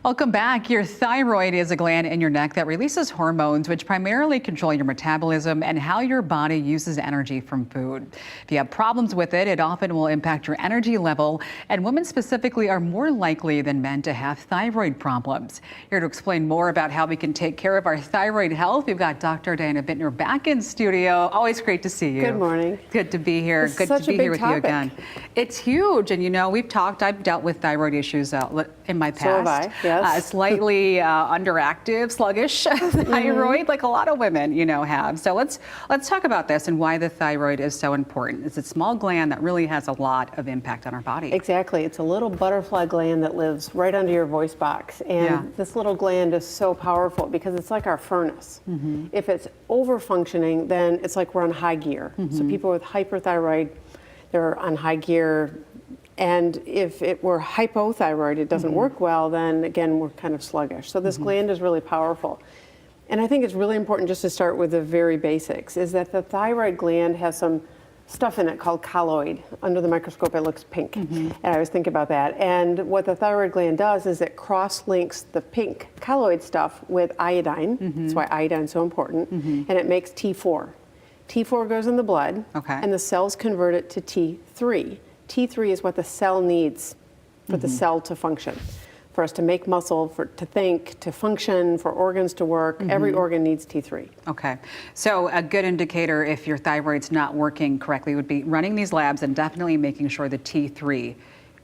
Welcome back. Your thyroid is a gland in your neck that releases hormones which primarily control your metabolism and how your body uses energy from food. If you have problems with it, it often will impact your energy level, and women specifically are more likely than men to have thyroid problems. Here to explain more about how we can take care of our thyroid health, we've got Dr. Diana Bitner back in studio. Always great to see you. Good morning. Good to be here. It's Good such to be a big here with topic. you again. It's huge, and you know, I've dealt with thyroid issues in my past. So have I, yes. Slightly underactive, sluggish thyroid, like a lot of women, have. So let's talk about this and why the thyroid is so important. It's a small gland that really has a lot of impact on our body. Exactly. It's a little butterfly gland that lives right under your voice box. And this little gland is so powerful because it's like our furnace. If it's over functioning, then it's like we're on high gear. So people with hyperthyroid, they're on high gear. And if it were hypothyroid, it doesn't work well, then again, we're kind of sluggish. So this gland is really powerful. And I think it's really important just to start with the very basics, is that the thyroid gland has some stuff in it called colloid. Under the microscope, it looks pink. And I always think about that. And what the thyroid gland does is it cross-links the pink colloid stuff with iodine. That's why iodine is so important. And it makes T4. T4 goes in the blood, and the cells convert it to T3. T3 is what the cell needs for the cell to function, for us to make muscle, to think, to function, for organs to work. Every organ needs T3. Okay. So a good indicator if your thyroid's not working correctly would be running these labs and definitely making sure the T3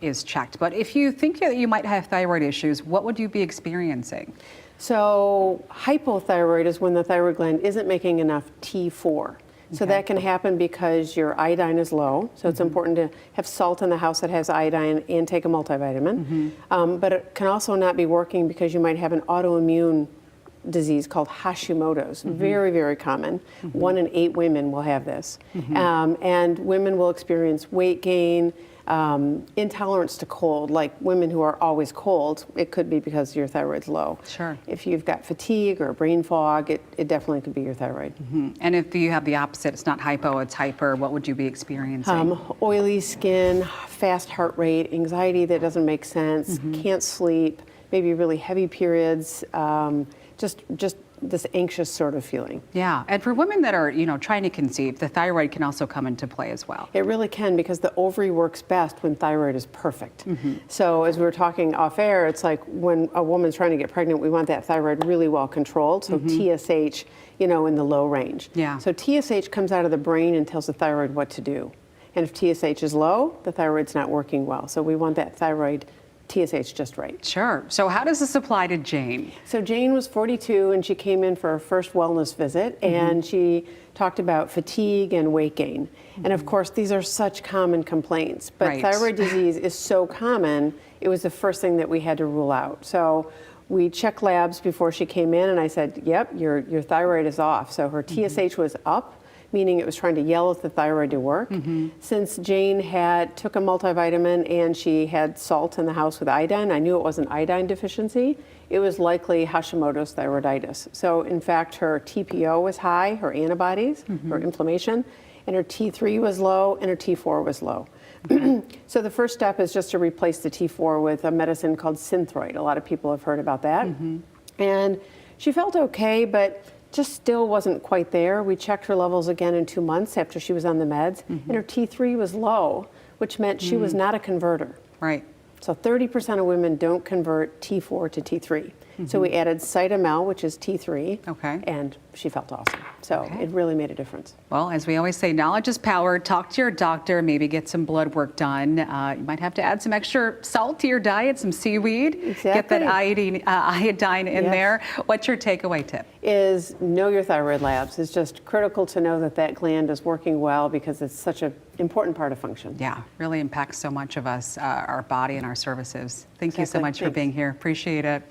is checked. But if you think that you might have thyroid issues, what would you be experiencing? So hypothyroid is when the thyroid gland isn't making enough T4. So that can happen because your iodine is low. So it's important to have salt in the house that has iodine and take a multivitamin. But it can also not be working because you might have an autoimmune disease called Hashimoto's. Very, very common. 1 in 8 women will have this. And women will experience weight gain, intolerance to cold, like women who are always cold. It could be because your thyroid's low. Sure. If you've got fatigue or brain fog, it definitely could be your thyroid. And if you have the opposite, it's not hypo, it's hyper, what would you be experiencing? Oily skin, fast heart rate, anxiety that doesn't make sense, can't sleep, maybe really heavy periods, just this anxious sort of feeling. Yeah, and for women that are, trying to conceive, the thyroid can also come into play as well. It really can, because the ovary works best when thyroid is perfect. So as we were talking off air, it's like when a woman's trying to get pregnant, we want that thyroid really well controlled. So TSH, in the low range. Yeah. So TSH comes out of the brain and tells the thyroid what to do. And if TSH is low, the thyroid's not working well. So we want that thyroid TSH just right. Sure. So how does this apply to Jane? So Jane was 42 and she came in for her first wellness visit, and she talked about fatigue and weight gain. And of course, these are such common complaints, but thyroid disease is so common, it was the first thing that we had to rule out. So we checked labs before she came in, and I said, yep, your thyroid is off. So her TSH was up, meaning it was trying to yell at the thyroid to work. Since Jane took a multivitamin and she had salt in the house with iodine, I knew it wasn't iodine deficiency. It was likely Hashimoto's thyroiditis. So in fact, her TPO was high, her antibodies, her inflammation, and her T3 was low and her T4 was low. So the first step is just to replace the T4 with a medicine called Synthroid. A lot of people have heard about that. And she felt okay, but just still wasn't quite there. We checked her levels again in 2 months after she was on the meds, and her T3 was low, which meant she was not a converter. Right. So 30% of women don't convert T4 to T3. So we added Cytomel, which is T3, and she felt awesome. So it really made a difference. Well, as we always say, knowledge is power. Talk to your doctor, maybe get some blood work done. You might have to add some extra salt to your diet, some seaweed. Exactly. Get that iodine in there. What's your takeaway tip? Is know your thyroid labs. It's just critical to know that that gland is working well, because it's such an important part of function. Yeah, really impacts so much of us, our body and our services. Thank you so much for being here. Appreciate it.